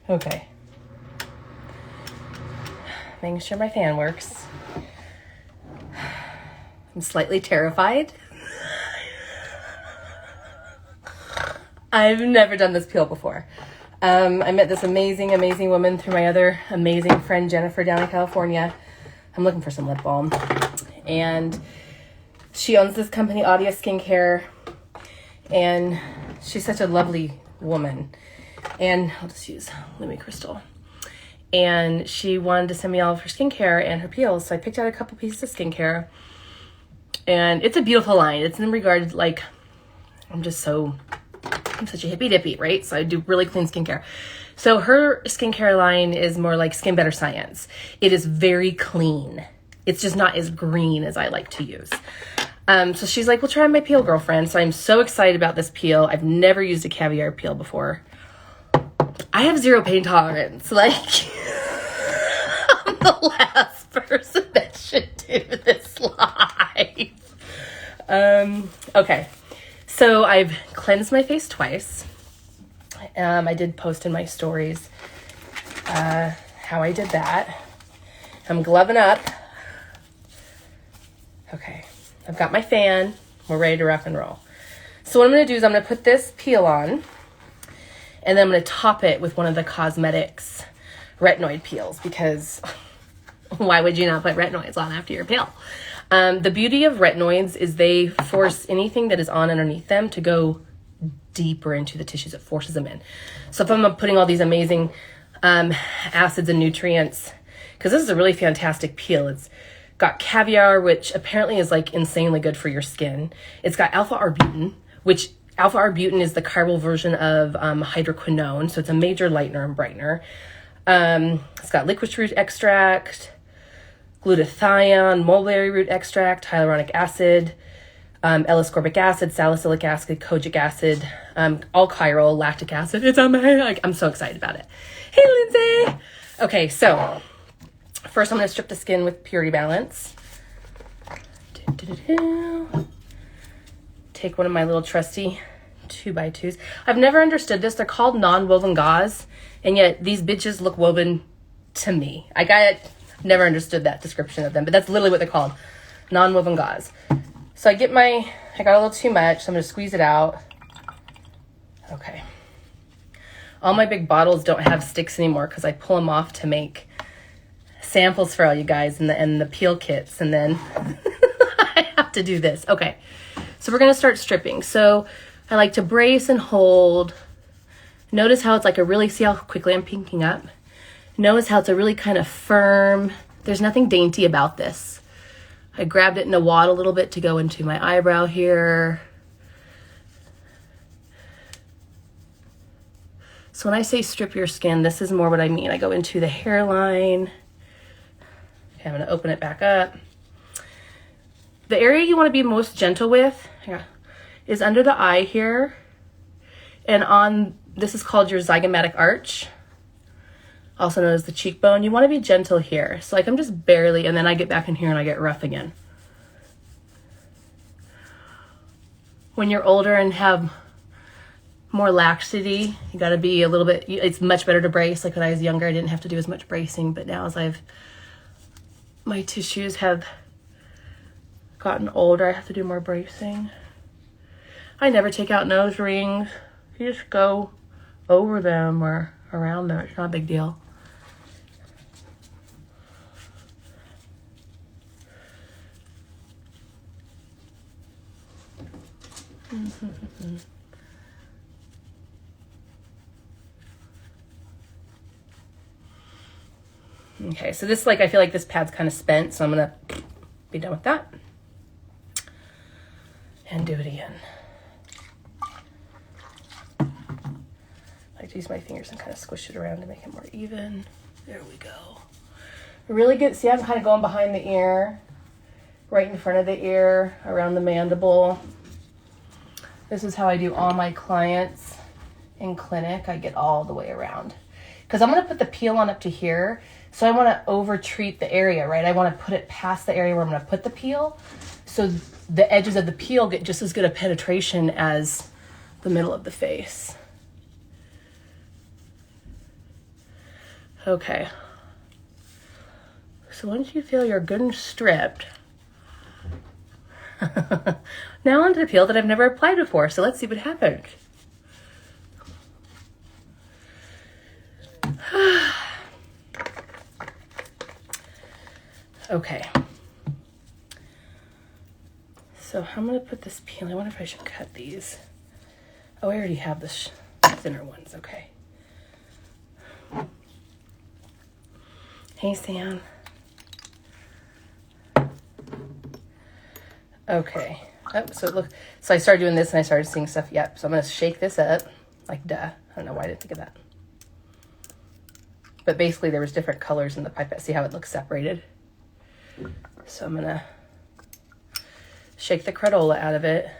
Okay. Making sure my fan works. I'm slightly terrified. I've never done this peel before. I met this amazing woman through my other amazing friend Jennifer down in California. I'm looking for some lip balm. And she owns this company, Audia Skincare. And she's such a lovely woman. And I'll just use Lumi Crystal. And she wanted to send me all of her skincare and her peels. So I picked out a couple pieces of skincare. And it's a beautiful line. It's in regard, like, I'm such a hippie dippy, right? So I do really clean skincare. So her skincare line is more like Skin Better Science. It is very clean. It's just not as green as I like to use. So she's like, well, try my peel, girlfriend. So I'm so excited about this peel. I've never used a caviar peel before. I have zero pain tolerance. Like, I'm the last person that should do this live. Okay. So I've cleansed my face twice. I did post in my stories how I did that. I'm gloving up. Okay. I've got my fan. We're ready to rock and roll. So what I'm going to do is I'm going to put this peel on. And then I'm going to top it with one of the Cosmetics retinoid peels. Because why would you not put retinoids on after your peel? The beauty of retinoids is they force anything that is on underneath them to go deeper into the tissues. It forces them in. So if I'm putting all these amazing acids and nutrients, because this is a really fantastic peel. It's got caviar, which apparently is like insanely good for your skin. It's got alpha-arbutin, which alpha-arbutin is the chiral version of hydroquinone. So it's a major lightener and brightener. It's got licorice root extract, glutathione, mulberry root extract, hyaluronic acid, L-ascorbic acid, salicylic acid, kojic acid, all chiral, lactic acid. It's amazing. I'm so excited about it. Hey, Lindsay. Okay, so first I'm going to strip the skin with Purity Balance. Take one of my little trusty 2x2s. I've never understood this. They're called non-woven gauze, and yet these bitches look woven to me. Never understood that description of them, but that's literally what they're called. Non-woven gauze. So I got a little too much, so I'm going to squeeze it out. Okay. All my big bottles don't have sticks anymore because I pull them off to make samples for all you guys and the peel kits, and then I have to do this. Okay. So we're going to start stripping. So I like to brace and hold. Notice how it's like see how quickly I'm pinking up? Notice how it's a really kind of firm. There's nothing dainty about this. I grabbed it in a wad a little bit to go into my eyebrow here. So when I say strip your skin, this is more what I mean. I go into the hairline. Okay, I'm going to open it back up. The area you want to be most gentle with is under the eye here. And this is called your zygomatic arch, also known as the cheekbone. You want to be gentle here. So like I'm just barely, and then I get back in here and I get rough again. When you're older and have more laxity, you got to be a little bit, it's much better to brace. Like when I was younger, I didn't have to do as much bracing, but now as my tissues have gotten older, I have to do more bracing. I never take out nose rings. You just go over them or around them. It's not a big deal. Okay, so this, I feel like this pad's kind of spent, so I'm going to be done with that. And do it again. I like to use my fingers and kind of squish it around to make it more even. There we go. Really good. See, I'm kind of going behind the ear, right in front of the ear, around the mandible. This is how I do all my clients in clinic. I get all the way around. Because I'm going to put the peel on up to here. So I want to over-treat the area, right? I want to put it past the area where I'm going to put the peel. So the edges of the peel get just as good a penetration as the middle of the face. Okay. So once you feel you're good and stripped, now onto the peel that I've never applied before. So let's see what happens. Okay. So I'm going to put this peel. I wonder if I should cut these. Oh, I already have the thinner ones. Okay. Hey, Sam. Okay. Oh, so I started doing this and I started seeing stuff. Yep. So I'm going to shake this up. Like, duh. I don't know why I didn't think of that. But basically there was different colors in the pipette. See how it looks separated? So I'm going to shake the credola out of it.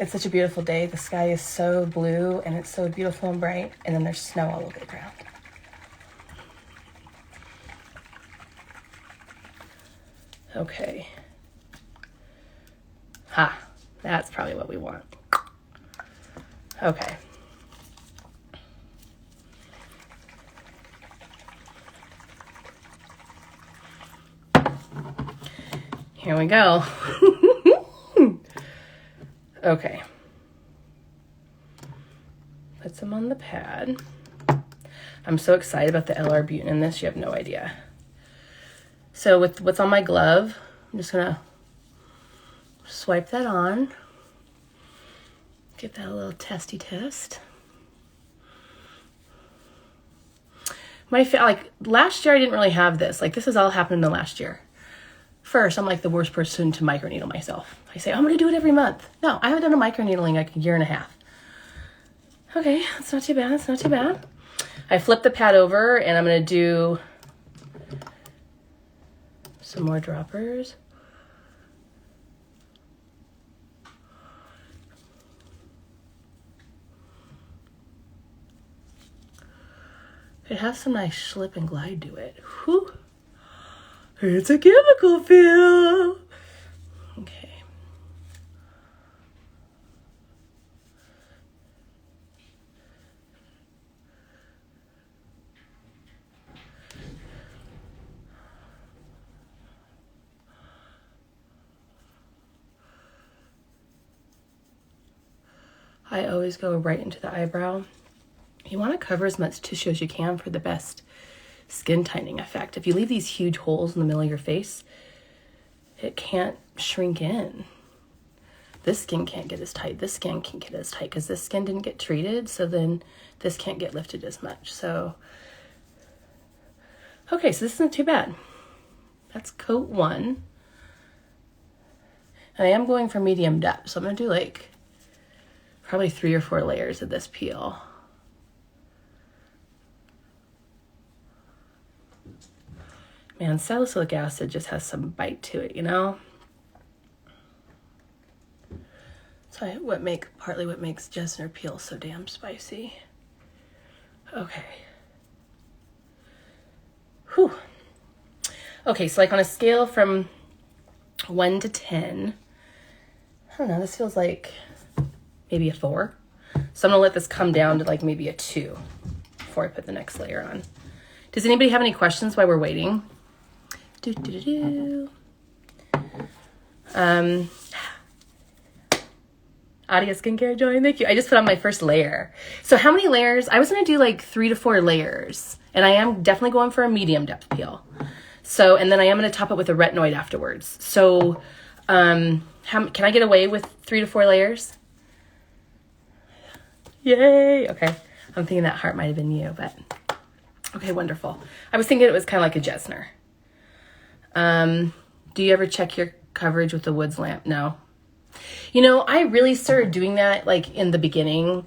It's such a beautiful day. The sky is so blue and it's so beautiful and bright. And then there's snow all over the ground. Okay. Ha, that's probably what we want. Okay. Here we go. Okay. Put some on the pad. I'm so excited about the L-arbutin in this, you have no idea. So with what's on my glove, I'm just gonna swipe that on. Give that a little testy test. Like last year I didn't really have this. Like this has all happened in the last year. First, I'm like the worst person to microneedle myself. I say, I'm gonna do it every month. No, I haven't done a microneedling like a year and a half. Okay, that's not too bad, that's not too bad. I flip the pad over and I'm gonna do some more droppers. It has some nice slip and glide to it. Whew. It's a chemical peel. Okay. I always go right into the eyebrow. You want to cover as much tissue as you can for the best skin tightening effect. If you leave these huge holes in the middle of your face, it can't shrink in. This skin can't get as tight. This skin can't get as tight because this skin didn't get treated, so then this can't get lifted as much. So, okay, so this isn't too bad. That's coat one. And I am going for medium depth, so I'm going to do like probably 3 or 4 layers of this peel. Man, salicylic acid just has some bite to it, you know? So partly what makes Jesner peel so damn spicy. Okay. Whew. Okay, so like on a scale from 1 to 10, I don't know, this feels like maybe a 4. So I'm gonna let this come down to like maybe a 2 before I put the next layer on. Does anybody have any questions while we're waiting? Adia Skincare join, thank you. I just put on my first layer. So how many layers? I was gonna do like 3 to 4 layers, and I am definitely going for a medium depth peel. So, and then I am gonna top it with a retinoid afterwards. So, can I get away with 3 to 4 layers? Yay, okay. I'm thinking that heart might have been you, but okay, wonderful. I was thinking it was kind of like a Jesner. Do you ever check your coverage with the Woods lamp? No. You know, I really started doing that like in the beginning,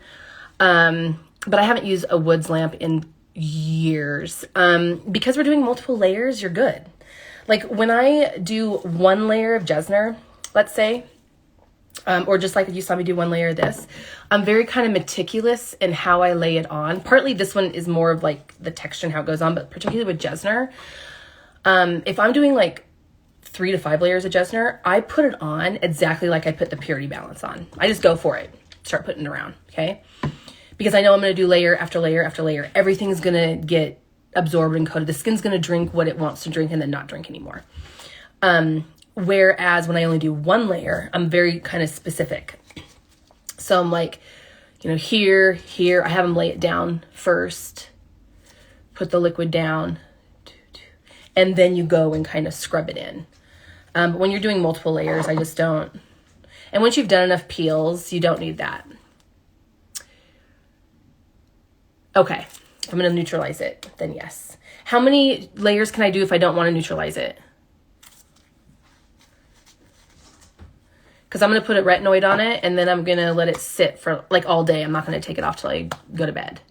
but I haven't used a Woods lamp in years. Because we're doing multiple layers, you're good. Like when I do 1 layer of Jesner, let's say, or just like you saw me do 1 layer of this, I'm very kind of meticulous in how I lay it on. Partly this one is more of like the texture and how it goes on, but particularly with Jesner, if I'm doing like 3 to 5 layers of Jesner, I put it on exactly like I put the Purity Balance on. I just go for it. Start putting it around, okay? Because I know I'm going to do layer after layer after layer. Everything's going to get absorbed and coated. The skin's going to drink what it wants to drink and then not drink anymore. Whereas when I only do 1 layer, I'm very kind of specific. So I'm like, you know, here, I have them lay it down first, put the liquid down, and then you go and kind of scrub it in. But when you're doing multiple layers, I just don't. And once you've done enough peels, you don't need that. Okay, if I'm going to neutralize it, then yes. How many layers can I do if I don't want to neutralize it? Because I'm going to put a retinoid on it, and then I'm going to let it sit for like all day. I'm not going to take it off till I go to bed.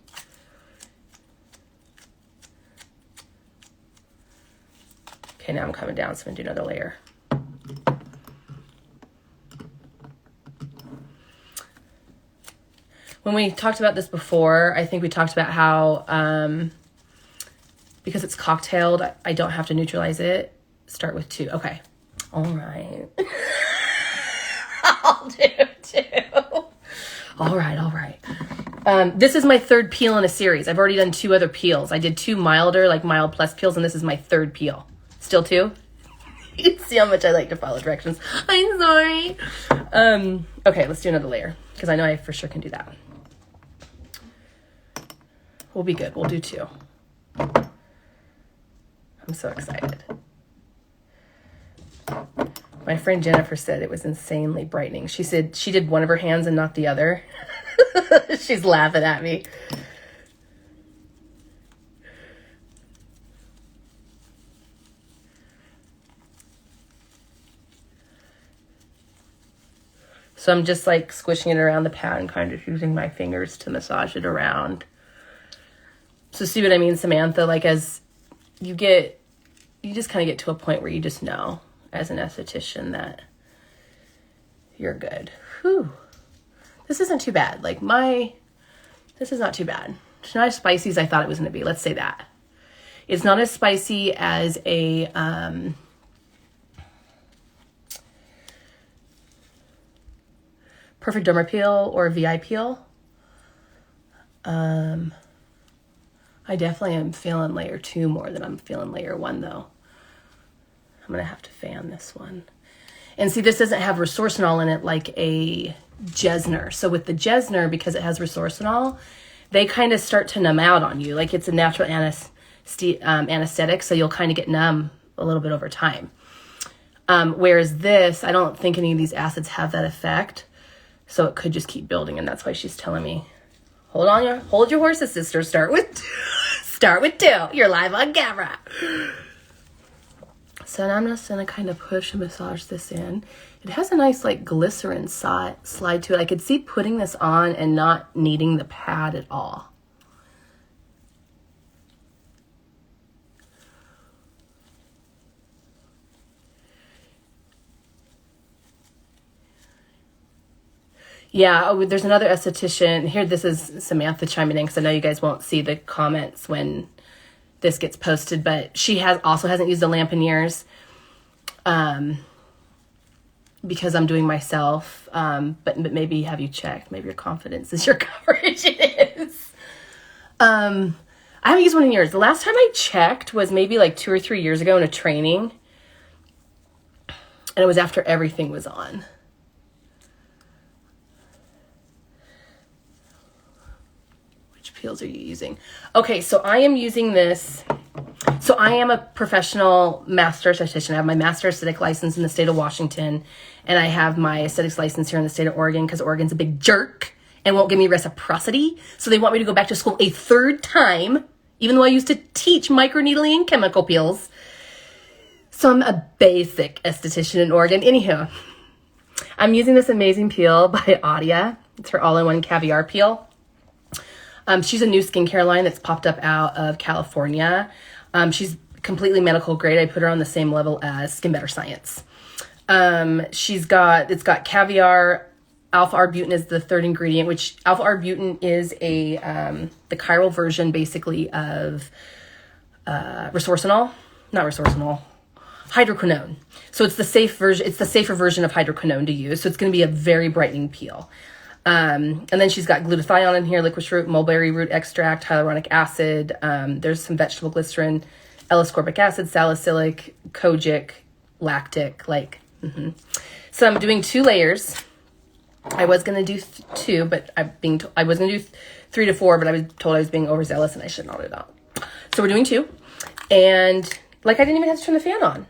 Okay, now I'm coming down, so I'm going to do another layer. When we talked about this before, I think we talked about how, because it's cocktailed, I don't have to neutralize it. Start with 2. Okay. All right. I'll do 2. All right. This is my 3rd peel in a series. I've already done 2 other peels. I did 2 milder, like mild plus peels, and this is my 3rd peel. Still 2? You can see how much I like to follow directions. I'm sorry. Okay, let's do another layer, because I know I for sure can do that. We'll be good. We'll do 2. I'm so excited. My friend Jennifer said it was insanely brightening. She said she did one of her hands and not the other. She's laughing at me. So I'm just like squishing it around the pad and kind of using my fingers to massage it around. So see what I mean, Samantha? Like as you just kind of get to a point where you just know as an esthetician that you're good. Whew. This isn't too bad. Like this is not too bad. It's not as spicy as I thought it was going to be. Let's say that. It's not as spicy as a, Perfect Derma Peel or VI Peel. I definitely am feeling layer 2 more than I'm feeling layer 1 though. I'm going to have to fan this one. And see, this doesn't have resorcinol in it like a Jesner. So with the Jesner, because it has resorcinol, they kind of start to numb out on you. Like it's a natural anesthetic, so you'll kind of get numb a little bit over time. Whereas this, I don't think any of these acids have that effect. So it could just keep building, and that's why she's telling me, hold your horses, sister. Start with 2. You're live on camera. So now I'm just going to kind of push and massage this in. It has a nice like glycerin slide to it. I could see putting this on and not needing the pad at all. Yeah, there's another esthetician. Here, this is Samantha chiming in because I know you guys won't see the comments when this gets posted, but she also hasn't used a lamp in years because I'm doing myself. But maybe have you checked? Maybe your confidence is your coverage. It is. I haven't used one in years. The last time I checked was maybe like 2 or 3 years ago in a training, and it was after everything was on. Peels are you using? Okay, so I am using this. So I am a professional master esthetician. I have my master aesthetic license in the state of Washington, and I have my aesthetics license here in the state of Oregon because Oregon's a big jerk and won't give me reciprocity. So they want me to go back to school a 3rd time, even though I used to teach microneedling and chemical peels. So I'm a basic esthetician in Oregon. Anywho, I'm using this amazing peel by Adia. It's her all-in-one caviar peel. She's a new skincare line that's popped up out of California. She's completely medical grade. I put her on the same level as Skin Better Science. It's got caviar. Alpha arbutin is the 3rd ingredient, which alpha arbutin is the chiral version basically of resorcinol. Not resorcinol. hydroquinone. So it's the safe version. It's the safer version of hydroquinone to use. So it's going to be a very brightening peel. And then she's got glutathione in here, licorice root, mulberry root extract, hyaluronic acid. There's some vegetable glycerin, L-ascorbic acid, salicylic, kojic, lactic, like. So I'm doing 2 layers. I was going to do 2, but I was going to do 3 to 4, but I was told I was being overzealous and I should not do that. So we're doing 2. And like, I didn't even have to turn the fan on.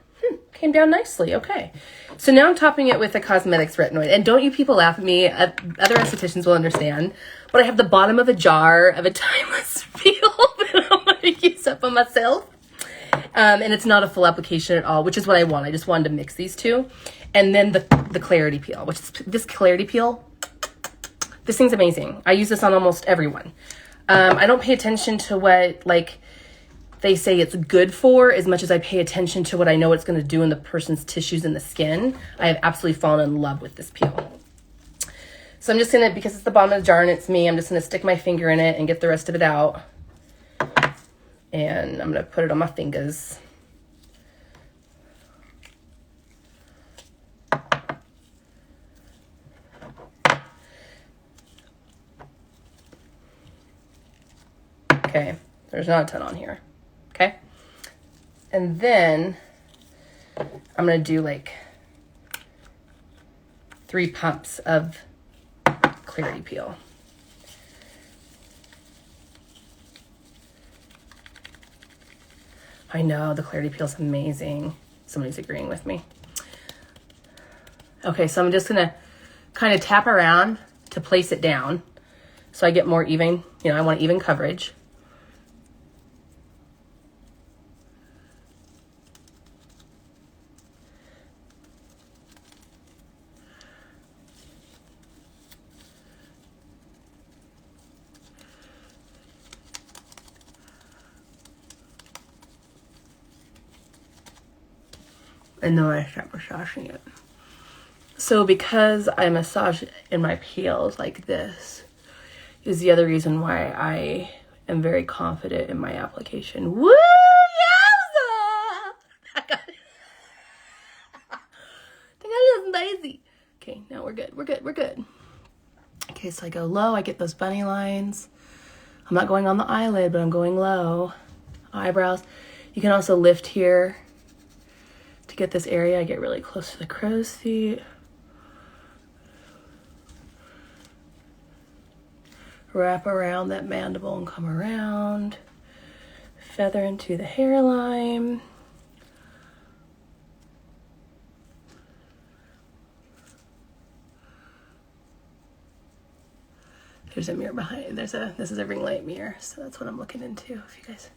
Came down nicely. Okay. So now I'm topping it with the Cosmetics retinoid. And don't you people laugh at me. Other estheticians will understand. But I have the bottom of a jar of a timeless peel that I'm going to use up on myself. And it's not a full application at all, which is what I want. I just wanted to mix these 2. And then the Clarity Peel, which is this Clarity Peel. This thing's amazing. I use this on almost everyone. I don't pay attention to what, like, they say it's good for as much as I pay attention to what I know it's going to do in the person's tissues and the skin. I have absolutely fallen in love with this peel. So I'm just going to, because it's the bottom of the jar and it's me, I'm just going to stick my finger in it and get the rest of it out. And I'm going to put it on my fingers. Okay, there's not a ton on here. Okay. And then I'm going to do like 3 pumps of Clarity Peel. I know, the Clarity Peel is amazing. Somebody's agreeing with me. Okay, so I'm just going to kind of tap around to place it down so I get more even, I want even coverage. And then I start massaging it. So because I massage in my peels like this is the other reason why I am very confident in my application. Woo! Yowza! I got it. I got it lazy. Okay, now we're good. We're good. Okay, so I go low. I get those bunny lines. I'm not going on the eyelid, but I'm going low. Eyebrows. You can also lift here. To get this area, I get really close to the crow's feet. Wrap around that mandible and come around. Feather into the hairline. There's a mirror behind. This is a ring light mirror, so that's what I'm looking into. If you guys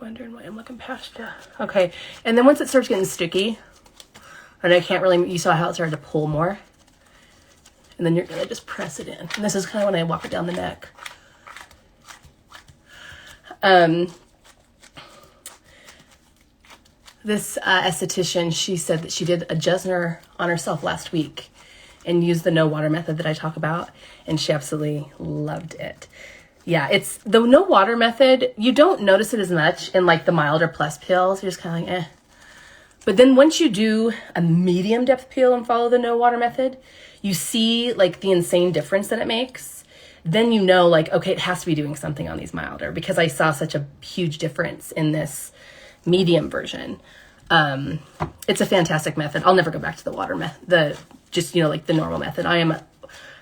wondering why I'm looking past you. Okay, and then once it starts getting sticky, and I can't really, you saw how it started to pull more, and then you're gonna just press it in. And this is kind of when I walk it down the neck. This esthetician, she said that she did a Jesner on herself last week and used the no water method that I talk about, and she absolutely loved it. Yeah, it's the no water method. You don't notice it as much in like the milder plus peels. You're just kind of like, eh. But then once you do a medium depth peel and follow the no water method, you see like the insane difference that it makes. Then you know like, okay, it has to be doing something on these milder because I saw such a huge difference in this medium version. It's a fantastic method. I'll never go back to the water method, like the normal method. I am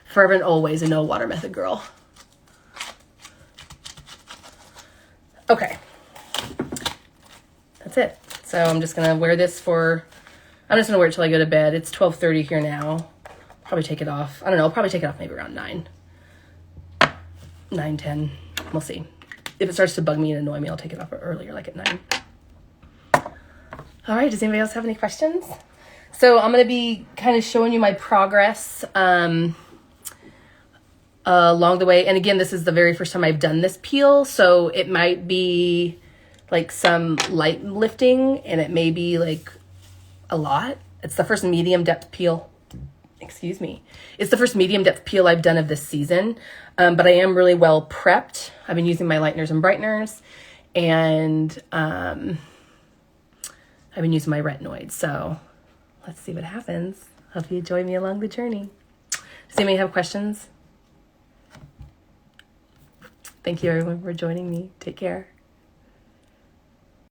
forever and always a no water method girl. Okay, that's it. So I'm just gonna wear this I'm just gonna wear it till I go to bed. It's 12:30 here now. Probably take it off. I don't know, I'll probably take it off maybe around 9:10. We'll see. If it starts to bug me and annoy me, I'll take it off earlier, like at 9. All right, does anybody else have any questions? So I'm gonna be kind of showing you my progress along the way. And again, this is the very first time I've done this peel, so it might be like some light lifting and it may be like a lot. It's the first medium depth peel. Excuse me. It's the first medium depth peel I've done of this season, but I am really well prepped. I've been using my lighteners and brighteners, and I've been using my retinoid. So let's see what happens. Hope you join me along the journey. Does anybody have questions? Thank you everyone for joining me. Take care.